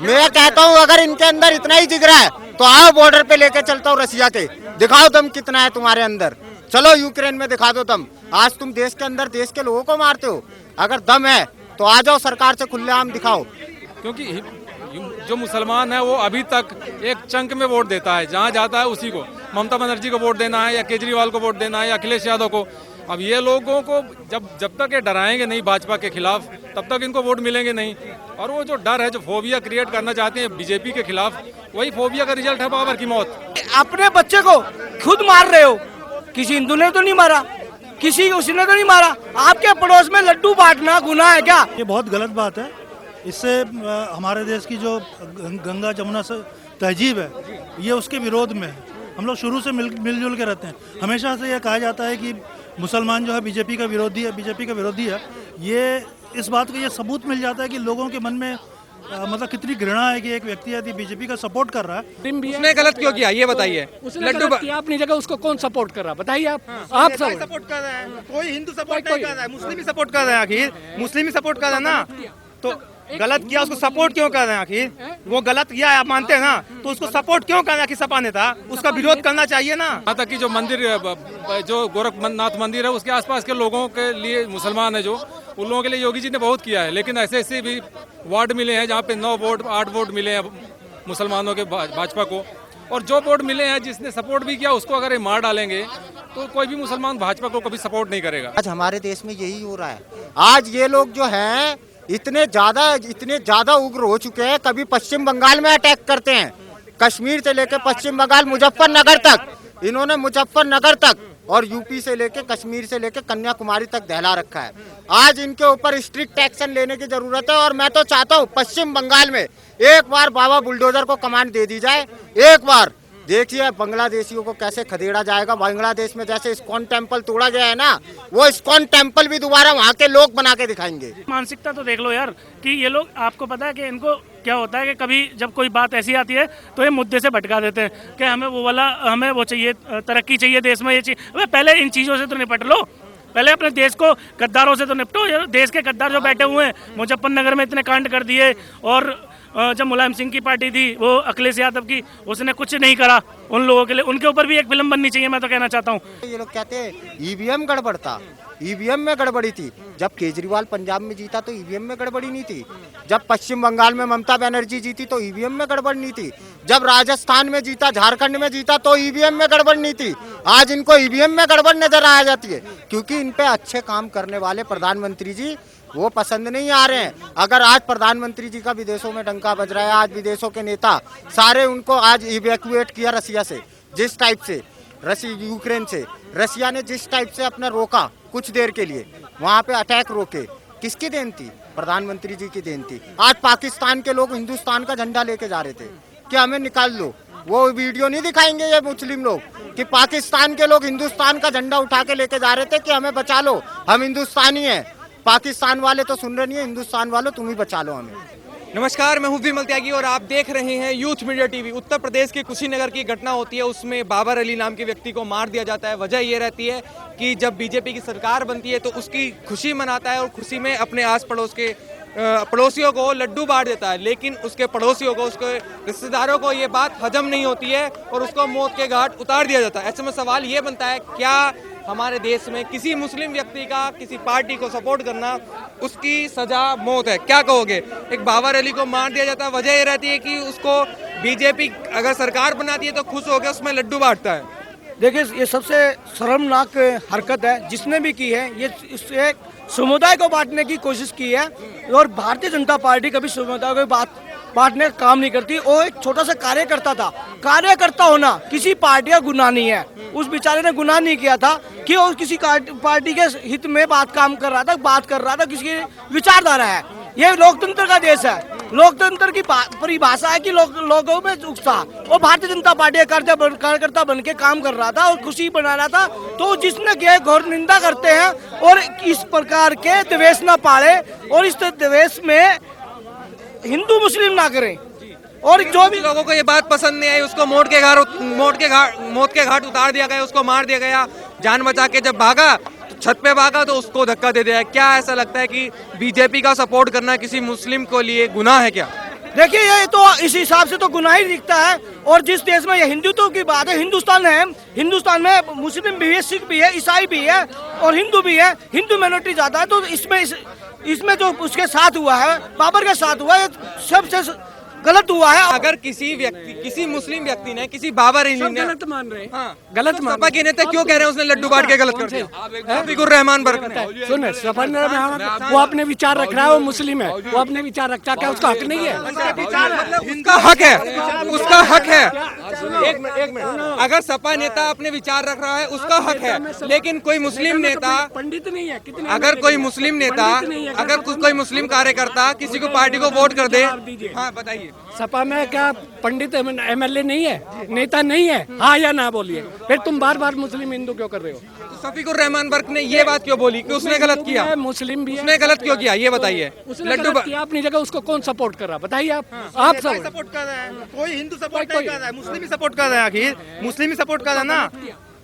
मैं कहता हूँ अगर इनके अंदर इतना ही जिगरा है तो आओ बॉर्डर पे लेके चलता हूँ रसिया के, दिखाओ दम कितना है तुम्हारे अंदर। चलो यूक्रेन में दिखा दो दम। आज तुम देश के अंदर देश के लोगों को मारते हो, अगर दम है तो आ जाओ सरकार से खुलेआम दिखाओ। क्योंकि जो मुसलमान है वो अभी तक एक चंक में वोट देता है, जहाँ जाता है उसी को, ममता बनर्जी को वोट देना है या केजरीवाल को वोट देना है या अखिलेश यादव को। अब ये लोगों को जब तक ये डराएंगे नहीं भाजपा के खिलाफ तब तक इनको वोट मिलेंगे नहीं। और वो जो डर है, जो फोबिया क्रिएट करना चाहते हैं बीजेपी के खिलाफ, वही फोबिया का रिजल्ट है बाबर की मौत। अपने बच्चे को खुद मार रहे हो, किसी हिंदू ने तो नहीं मारा, किसी उसने तो नहीं मारा। आपके पड़ोस में लड्डू बांटना गुनाह है क्या? ये बहुत गलत बात है। इससे हमारे देश की जो गंगा जमुना से तहजीब है ये उसके विरोध में है। हम लोग शुरू से मिलजुल के रहते हैं। हमेशा से ये कहा जाता है कि मुसलमान जो है बीजेपी का विरोधी है। ये इस बात का ये सबूत मिल जाता है कि लोगों के मन में मतलब कितनी घृणा है कि एक व्यक्ति यदि बीजेपी का सपोर्ट कर रहा है। उसने गलत क्यों किया ये बताइए। लड्डू अपनी जगह उसको कौन सपोर्ट कर रहा है बताइए आप। आप सपोर्ट कर रहे हैं, कोई हिंदू सपोर्ट नहीं कर रहा है, मुस्लिम ही सपोर्ट कर रहे हैं। आखिर मुस्लिम ही सपोर्ट कर रहे हैं ना, तो गलत किया उसको सपोर्ट क्यों कर रहे हैं? आखिर वो गलत किया है आप मानते हैं ना, तो उसको सपोर्ट क्यों कर रहे हैं? कि सपा नेता उसका विरोध करना चाहिए ना। यहाँ तक कि जो मंदिर, जो गोरखनाथ मंदिर है उसके आसपास के लोगों के लिए, मुसलमान है जो, उन लोगों के लिए योगी जी ने बहुत किया है। लेकिन ऐसे ऐसे भी वार्ड मिले हैं जहाँ पे 9 वोट 8 वोट मिले हैं मुसलमानों के भाजपा को, और जो वोट मिले हैं जिसने सपोर्ट भी किया उसको अगर ये मार डालेंगे तो कोई भी मुसलमान भाजपा को कभी सपोर्ट नहीं करेगा। आज हमारे देश में यही हो रहा है। आज ये लोग जो हैं इतने ज्यादा उग्र हो चुके हैं, कभी पश्चिम बंगाल में अटैक करते हैं, कश्मीर से लेकर पश्चिम बंगाल मुजफ्फरनगर तक, इन्होंने मुजफ्फरनगर तक और यूपी से लेकर कश्मीर से लेकर कन्याकुमारी तक दहला रखा है। आज इनके ऊपर स्ट्रिक्ट एक्शन लेने की जरूरत है। और मैं तो चाहता हूँ पश्चिम बंगाल में एक बार बाबा बुलडोजर को कमांड दे दी जाए। एक बार देखिए बांग्लादेशियों को कैसे खदेड़ा जाएगा। बांग्लादेश में जैसे इस्कॉन टेम्पल तोड़ा गया है ना, वो इस्कॉन टेम्पल भी दोबारा वहाँ के लोग बना के दिखाएंगे। मानसिकता तो देख लो यार कि ये लोग, आपको पता है कि इनको क्या होता है कि कभी जब कोई बात ऐसी आती है तो ये मुद्दे से भटका देते हैं कि हमें वो चाहिए, तरक्की चाहिए देश में, ये चाहिए। अबे पहले इन चीज़ों से तो निपट लो, पहले अपने देश को गद्दारों से तो निपटो। देश के गद्दार जो बैठे हुए हैं, मुजफ्फरनगर में इतने कांड कर दिए, और जब मुलायम सिंह की पार्टी थी वो अखिलेश यादव की, उसने कुछ नहीं करा उन लोगों के लिए। उनके ऊपर भी एक फिल्म बननी चाहिए, मैं तो कहना चाहता हूँ। ये लोग कहते हैं ईवीएम गड़बड़ था, ईवीएम में गड़बड़ी थी। जब केजरीवाल पंजाब में जीता तो ईवीएम में गड़बड़ी नहीं थी। जब पश्चिम बंगाल में ममता बनर्जी जीती तो ईवीएम में गड़बड़ नहीं थी। जब राजस्थान में जीता, झारखंड में जीता तो ईवीएम में गड़बड़ नहीं थी। आज इनको ईवीएम में गड़बड़ नजर आ जाती है क्योंकि इन पे अच्छे काम करने वाले प्रधानमंत्री जी वो पसंद नहीं आ रहे हैं। अगर आज प्रधानमंत्री जी का विदेशों में डंका बज रहा है, आज विदेशों के नेता सारे उनको आज इवैक्यूएट किया रसिया से, जिस टाइप से यूक्रेन से रसिया ने जिस टाइप से अपना रोका कुछ देर के लिए, वहाँ पे अटैक रोके, किसकी देन थी? प्रधानमंत्री जी की देन थी। आज पाकिस्तान के लोग हिंदुस्तान का झंडा लेके जा रहे थे कि हमें निकाल लो। वो वीडियो नहीं दिखाएंगे ये मुस्लिम लोग कि पाकिस्तान के लोग हिंदुस्तान का झंडा उठा के लेके जा रहे थे कि हमें बचा लो, हम हिंदुस्तानी हैं। पाकिस्तान वाले तो सुन रहे नहीं है, हिंदुस्तान वालों तुम ही बचा लो हमें। नमस्कार, मैं हूं विमल त्यागी और आप देख रहे हैं youth media TV. Uttar Pradesh के कुशीनगर की घटना होती है, उसमें बाबर अली नाम के व्यक्ति को मार दिया जाता है। वजह ये रहती है कि जब बीजेपी की सरकार बनती है तो उसकी खुशी मनाता है और खुशी में अपने आस पड़ोस के पड़ोसियों को लड्डू बांट देता है, लेकिन उसके पड़ोसियों को, उसके रिश्तेदारों को ये बात हजम नहीं होती है और उसको मौत के घाट उतार दिया जाता है। ऐसे में सवाल ये बनता है, क्या हमारे देश में किसी मुस्लिम व्यक्ति का किसी पार्टी को सपोर्ट करना उसकी सजा मौत है? क्या कहोगे? एक बाबर अली को मार दिया जाता है, वजह ये रहती है कि उसको बीजेपी अगर सरकार बनाती है तो खुश होकर उसमें लड्डू बांटता है। देखिए ये सबसे शर्मनाक हरकत है जिसने भी की है। ये इससे समुदाय को बांटने की कोशिश की है और भारतीय जनता पार्टी कभी समुदाय को बांटने का काम नहीं करती। वो एक छोटा सा कार्यकर्ता था, कार्यकर्ता होना किसी पार्टी का गुनाह नहीं है। उस बेचारे ने गुनाह नहीं किया था कि वो किसी पार्टी के हित में बात कर रहा था, किसी विचारधारा है। ये लोकतंत्र का देश है। लोकतंत्र की परिभाषा है कि लोगों में उत्साह। वो भारतीय जनता पार्टी का कार्यकर्ता बन के काम कर रहा था और खुशी बना रहा था, तो जिसने किया घोर निंदा करते हैं और इस प्रकार के द्वेष न पाले और इस द्वेष में हिंदू मुस्लिम ना करें। और जो भी लोगों को ये बात पसंद नहीं आई, उसको मौत के घाट उतार दिया गया, उसको मार दिया गया। जान बचा के जब भागा तो छत पे भागा तो उसको धक्का दे दिया। क्या ऐसा लगता है कि बीजेपी का सपोर्ट करना किसी मुस्लिम को लिए गुनाह है क्या? देखिए ये तो इस हिसाब से तो गुनाह ही दिखता है। और जिस देश में ये हिंदुत्व की बात है, हिंदुस्तान है, हिंदुस्तान में मुस्लिम भी है, सिख भी है, ईसाई भी है और हिंदू भी है। हिंदू माइनॉरिटी ज्यादा है, तो इसमें जो उसके साथ हुआ है, बाबर के साथ हुआ है, सबसे गलत हुआ है। अगर किसी व्यक्ति, किसी मुस्लिम व्यक्ति ने, किसी बाबर अली ने गलत मान रहे हैं। हाँ, गलत तो मान सपा के नेता क्यों कह रहे हैं उसने लड्डू बांट के गलत कर दिया? शफीकुर रहमान बर्क ने। सुन सफर वो अपने विचार रख रहा है, वो मुस्लिम है, वो अपने विचार रखता है, क्या उसका हक नहीं है? उसका हक है, उसका हक है। एक मिनट, अगर सपा नेता अपने विचार रख रहा है उसका हक है, लेकिन कोई मुस्लिम नेता, पंडित नहीं है, कितने अगर कोई मुस्लिम नेता, अगर कोई मुस्लिम कार्यकर्ता किसी को पार्टी को वोट कर दे, हाँ बताइए, सपा में क्या पंडित एमएलए नहीं है, नेता नहीं है? हाँ या ना बोलिए, फिर तुम बार बार मुस्लिम हिंदू क्यों कर रहे हो? शफीकुर रहमान बर्क ने ये बात क्यों बोली कि उसने गलत किया? मुस्लिम भी है, उसने गलत क्यों किया ये बताइए। उसने गलत किया अपनी जगह, उसको कौन सपोर्ट कर रहा बताइए आप? आप सब सपोर्ट कर रहे हैं, कोई हिंदू सपोर्ट नहीं कर रहा है, मुस्लिम ही सपोर्ट कर रहे हैं। आखिर मुस्लिम ही सपोर्ट कर रहे हैं ना,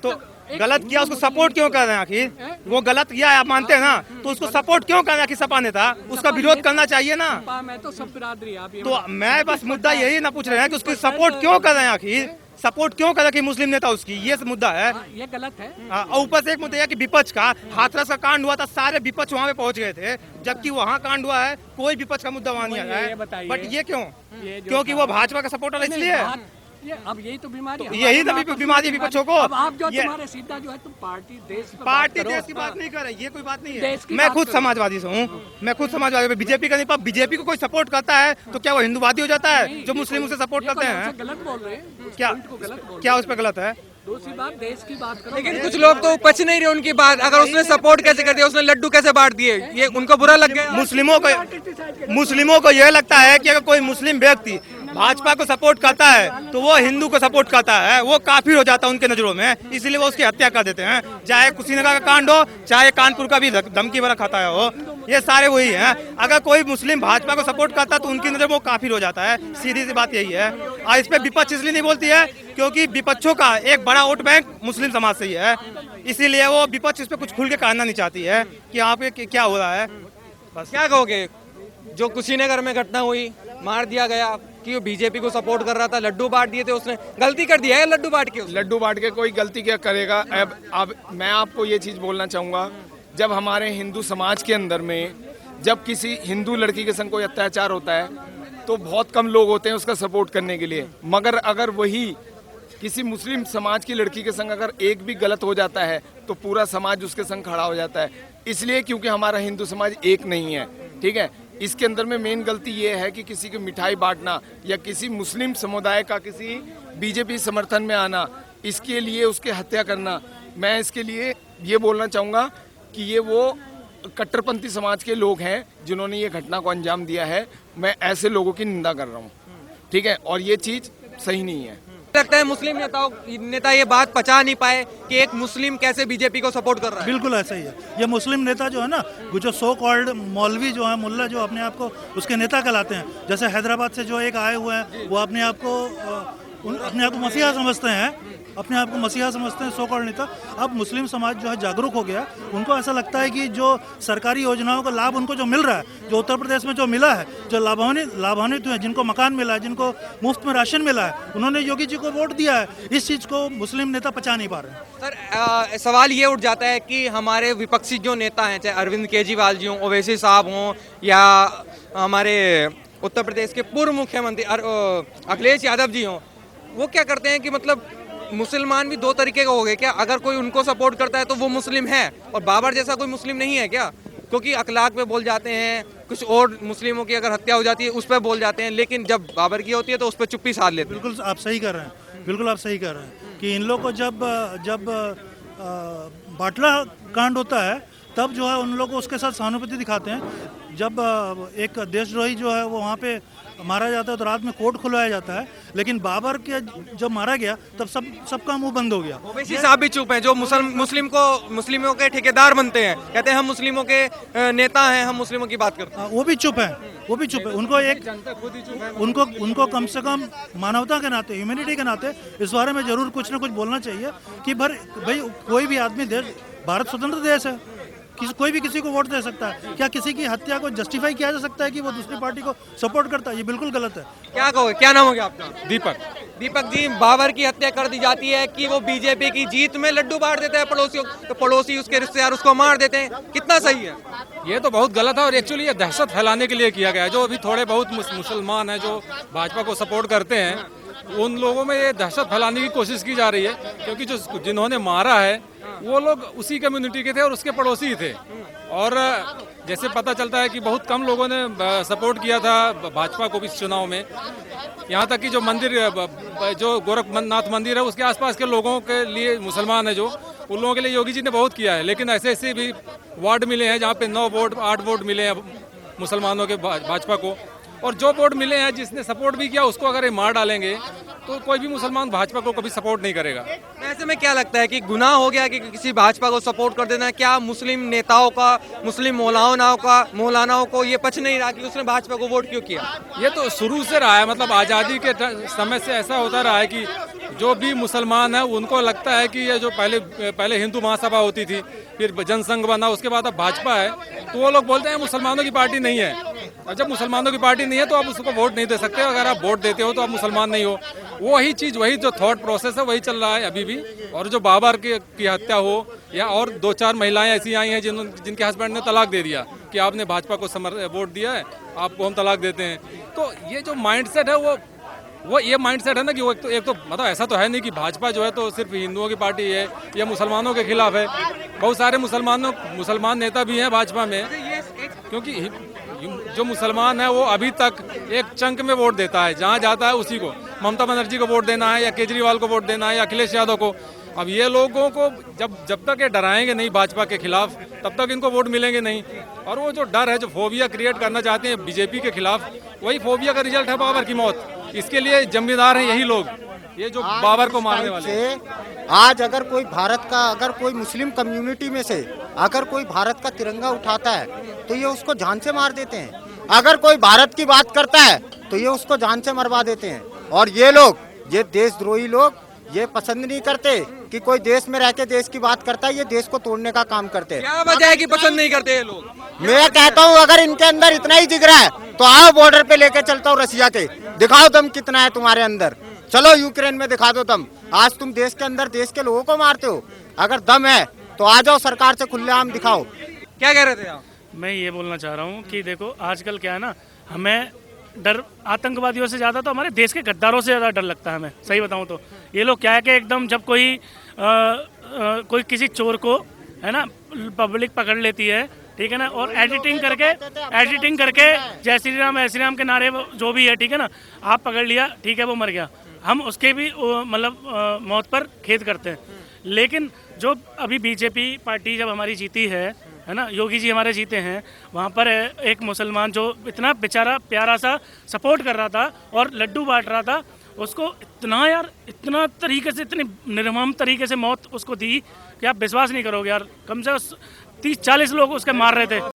तो गलत किया उसको सपोर्ट क्यों कर रहे हैं? आखिर वो गलत किया है, आप मानते हैं ना, तो उसको सपोर्ट क्यों कर रहे हैं? कि सपा नेता उसका विरोध करना चाहिए ना। मैं तो सब बिरादरी आप तो मैं बस मुद्दा यही ना पूछ रहे हैं कि उसकी सपोर्ट क्यों कर रहे हैं? आखिर सपोर्ट क्यों कर रहे हैं कि मुस्लिम नेता उसकी, ये मुद्दा है। ये गलत है। और ऊपर से एक मुद्दा है कि विपक्ष का, हाथरस का कांड हुआ था, सारे विपक्ष वहाँ पे पहुंच गए थे, जबकि वहाँ कांड हुआ है, कोई विपक्ष का मुद्दा वहाँ नहीं आया है। बट ये क्यों? क्योंकि वो भाजपा का सपोर्टर है, इसलिए। अब यही तो बीमारी है, यही तो बीमारी विपक्षों को। अब आप जो तुम्हारे सीधा जो है तुम पार्टी देश देश की बात नहीं कर रहे, ये कोई बात नहीं देश है। की मैं बात खुद करो। समाजवादी से हूँ, मैं खुद समाजवादी, बीजेपी का नहीं, पर बीजेपी को कोई सपोर्ट करता है तो क्या वो हिंदूवादी हो जाता है? जो मुस्लिम उसे सपोर्ट करते हैं, गलत बोल रहे हैं, क्या क्या उस पर गलत है? दूसरी बात देश की बात करो। लेकिन कुछ लोग तो पच नहीं रहे उनकी बात। अगर उसने सपोर्ट कैसे कर दिया, उसने लड्डू कैसे बांट दिए, ये उनको बुरा लग गया। मुस्लिमों को यह लगता है कि अगर कोई मुस्लिम व्यक्ति भाजपा को सपोर्ट करता है तो वो हिंदू को सपोर्ट करता है, वो काफिर हो जाता है उनके नजरों में, इसीलिए वो उसकी हत्या कर देते हैं। चाहे कुशीनगर का कांड हो, चाहे कानपुर का भी धमकी भरा खाता है हो, ये सारे वही हैं। अगर कोई मुस्लिम भाजपा को सपोर्ट करता है तो उनकी नजर में वो काफिर हो जाता है, सीधी सी बात यही है। और इस पे विपक्ष इसलिए नहीं बोलती है क्योंकि विपक्षों का एक बड़ा वोट बैंक मुस्लिम समाज से ही है, इसीलिए वो विपक्ष इस पे कुछ खुल के कहना नहीं चाहती है कि यहाँ पे क्या हो रहा है। बस क्या कहोगे, जो कुशीनगर में घटना हुई, मार दिया गया कि वो बीजेपी को सपोर्ट कर रहा था, लड्डू बांट दिए थे, उसने गलती कर दिया है लड्डू बांट के? लड्डू बांट के कोई गलती क्या करेगा? अब मैं आपको ये चीज़ बोलना चाहूँगा, जब हमारे हिंदू समाज के अंदर में जब किसी हिंदू लड़की के संग कोई अत्याचार होता है तो बहुत कम लोग होते हैं उसका सपोर्ट करने के लिए, मगर अगर वही किसी मुस्लिम समाज की लड़की के संग अगर एक भी गलत हो जाता है तो पूरा समाज उसके संग खड़ा हो जाता है। इसलिए क्योंकि हमारा हिंदू समाज एक नहीं है, ठीक है। इसके अंदर में मेन गलती ये है कि किसी की मिठाई बांटना या किसी मुस्लिम समुदाय का किसी बीजेपी समर्थन में आना, इसके लिए उसके हत्या करना। मैं इसके लिए ये बोलना चाहूँगा कि ये वो कट्टरपंथी समाज के लोग हैं जिन्होंने ये घटना को अंजाम दिया है। मैं ऐसे लोगों की निंदा कर रहा हूँ, ठीक है, और ये चीज़ सही नहीं है। लगता है मुस्लिम नेता ये बात पचा नहीं पाए कि एक मुस्लिम कैसे बीजेपी को सपोर्ट कर रहा है। बिल्कुल ऐसा ही है। ये मुस्लिम नेता जो है ना, वो जो सो कॉल्ड मौलवी जो है, मुल्ला जो अपने आप को उसके नेता कहलाते हैं, जैसे हैदराबाद से जो एक आए हुए हैं, वो अपने आप को मसीहा समझते हैं, अपने आप को मसीहा समझते हैं, सो कॉल्ड नेता। अब मुस्लिम समाज जो है जागरूक हो गया, उनको ऐसा लगता है कि जो सरकारी योजनाओं का लाभ उनको जो मिल रहा है, जो उत्तर प्रदेश में जो मिला है, जो लाभान्वित हुए, जिनको मकान मिला है, जिनको मुफ्त में राशन मिला है, उन्होंने योगी जी को वोट दिया है। इस चीज़ को मुस्लिम नेता पचा नहीं पा रहे हैं। सर सवाल ये उठ जाता है कि हमारे विपक्षी जो नेता हैं, चाहे अरविंद केजरीवाल जी हों, ओवैसी साहब हों, या हमारे उत्तर प्रदेश के पूर्व मुख्यमंत्री अखिलेश यादव जी हों, वो क्या करते हैं कि मतलब मुसलमान भी दो तरीके का हो गए क्या? अगर कोई उनको सपोर्ट करता है तो वो मुस्लिम है, और बाबर जैसा कोई मुस्लिम नहीं है क्या? क्योंकि अखलाक पे बोल जाते हैं, कुछ और मुस्लिमों की अगर हत्या हो जाती है उस पर बोल जाते हैं, लेकिन जब बाबर की होती है तो उस पर चुप्पी साध लेते हैं। बिल्कुल आप सही कर रहे हैं, बिल्कुल आप सही कर रहे हैं कि इन लोग को जब बाटला कांड होता है तब जो है उन लोग को उसके साथ सहानुभूति दिखाते हैं। जब एक देशद्रोही जो है वो वहाँ पे मारा जाता है तो रात में कोर्ट खुलवाया जाता है, लेकिन बाबर के जब मारा गया तब सबका मुंह बंद हो गया। ओवैसी साहब भी चुप हैं, जो मुस्लिमों के ठेकेदार बनते हैं, कहते हैं हम मुस्लिमों के नेता हैं, हम मुस्लिमों की बात करते हैं। वो भी चुप हैं, वो भी चुप है। उनको कम से कम मानवता के नाते, ह्यूमैनिटी के नाते इस बारे में जरूर कुछ ना कुछ बोलना चाहिए कि भाई कोई भी आदमी, देश भारत स्वतंत्र देश है, कोई भी किसी को वोट दे सकता है। क्या किसी की हत्या को जस्टिफाई किया जा सकता है कि वो दूसरी पार्टी को सपोर्ट करता है? ये बिल्कुल गलत है। क्या कहोगे, क्या नाम हो गया आपका? दीपक। दीपक जी, बाबर की हत्या कर दी जाती है कि वो बीजेपी की जीत में लड्डू बांट देता है पड़ोसियों, तो पड़ोसी उसके रिश्तेदार उसको मार देते हैं, कितना सही है? ये तो बहुत गलत है और एक्चुअली ये दहशत फैलाने के लिए किया गया है। जो अभी थोड़े बहुत मुसलमान हैं जो भाजपा को सपोर्ट करते हैं, उन लोगों में ये दहशत फैलाने की कोशिश की जा रही है, क्योंकि जो जिन्होंने मारा है वो लोग उसी कम्युनिटी के थे और उसके पड़ोसी ही थे। और जैसे पता चलता है कि बहुत कम लोगों ने सपोर्ट किया था भाजपा को भी इस चुनाव में। यहाँ तक कि जो मंदिर, जो गोरखनाथ मंदिर है, उसके आसपास के लोगों के लिए, मुसलमान है जो, उन लोगों के लिए योगी जी ने बहुत किया है। लेकिन ऐसे ऐसे भी वार्ड मिले हैं जहाँ पे 9 वोट 8 वोट मिले हैं मुसलमानों के भाजपा को, और जो वोट मिले हैं जिसने सपोर्ट भी किया उसको अगर ये मार डालेंगे तो कोई भी मुसलमान भाजपा को कभी सपोर्ट नहीं करेगा। ऐसे में क्या लगता है कि गुनाह हो गया कि किसी भाजपा को सपोर्ट कर देना? क्या मुस्लिम नेताओं का, मुस्लिम मौलानाओं को ये पच नहीं रहा कि उसने भाजपा को वोट क्यों किया? ये तो शुरू से रहा है, मतलब आज़ादी के समय से ऐसा होता रहा है कि जो भी मुसलमान है उनको लगता है कि ये जो पहले हिंदू महासभा होती थी, फिर जनसंघ बना, उसके बाद अब भाजपा है, तो वो लोग बोलते हैं मुसलमानों की पार्टी नहीं है। और जब मुसलमानों की पार्टी नहीं है तो आप उसको वोट नहीं दे सकते। अगर आप वोट देते हो तो आप मुसलमान नहीं हो। वही चीज़, वही जो थॉट प्रोसेस है वही चल रहा है अभी भी। और जो बाबर की हत्या हो, या और 2-4 महिलाएं ऐसी आई हैं जिनके हस्बैंड ने तलाक दे दिया कि आपने भाजपा को वोट दिया है, आपको हम तलाक देते हैं। तो ये जो माइंडसेट है वो ये माइंडसेट है ना कि वो एक तो मतलब ऐसा तो है नहीं कि भाजपा जो है तो सिर्फ हिंदुओं की पार्टी है या मुसलमानों के खिलाफ है। बहुत सारे मुसलमान नेता भी हैं भाजपा में, क्योंकि जो मुसलमान है वो अभी तक एक चंक में वोट देता है, जहाँ जाता है उसी को। ममता बनर्जी को वोट देना है, या केजरीवाल को वोट देना है, या अखिलेश यादव को। अब ये लोगों को जब तक ये डराएंगे नहीं भाजपा के खिलाफ, तब तक इनको वोट मिलेंगे नहीं। और वो जो डर है, जो फोबिया क्रिएट करना चाहते हैं बीजेपी के खिलाफ, वही फोबिया का रिजल्ट है बाबर की मौत। इसके लिए जिम्मेदार हैं यही लोग, ये जो बाबर को मारने वाले। आज अगर कोई मुस्लिम कम्युनिटी में से अगर कोई भारत का तिरंगा उठाता है तो ये उसको जान से मार देते हैं। अगर कोई भारत की बात करता है तो ये उसको जान से मरवा देते हैं। और ये लोग, ये देशद्रोही लोग, ये पसंद नहीं करते कि कोई देश में रह के देश की बात करता है। ये देश को तोड़ने का काम करते हैं। क्या वजह है कि पसंद नहीं करते ये लोग? मैं कहता हूँ अगर इनके अंदर इतना ही जिगरा है तो आओ बॉर्डर पे लेके चलता हूँ रसिया के, दिखाओ दम कितना है तुम्हारे अंदर। चलो यूक्रेन में दिखा दो दम। आज तुम देश के अंदर देश के लोगों को मारते हो, अगर दम है तो आ जाओ सरकार से खुलेआम दिखाओ। क्या कह रहे थे आप? मैं ये बोलना चाह रहा हूँ कि देखो आजकल क्या है ना, हमें डर आतंकवादियों से ज़्यादा तो हमारे देश के गद्दारों से ज़्यादा डर लगता है हमें, सही बताऊँ तो। ये लोग क्या है कि एकदम जब कोई किसी चोर को, है ना, पब्लिक पकड़ लेती है, ठीक है ना, और एडिटिंग करके जय श्री राम के नारे जो भी है, ठीक है ना, आप पकड़ लिया, ठीक है, वो मर गया, हम उसके भी मतलब मौत पर खेद करते हैं। लेकिन जो अभी बीजेपी पार्टी जब हमारी जीती है ना, योगी जी हमारे जीते हैं, वहाँ पर एक मुसलमान जो इतना बेचारा प्यारा सा सपोर्ट कर रहा था और लड्डू बांट रहा था, उसको इतना तरीके से, इतनी निर्मम तरीके से मौत उसको दी कि आप विश्वास नहीं करोगे यार। कम से कम 30-40 लोग उसके मार रहे थे।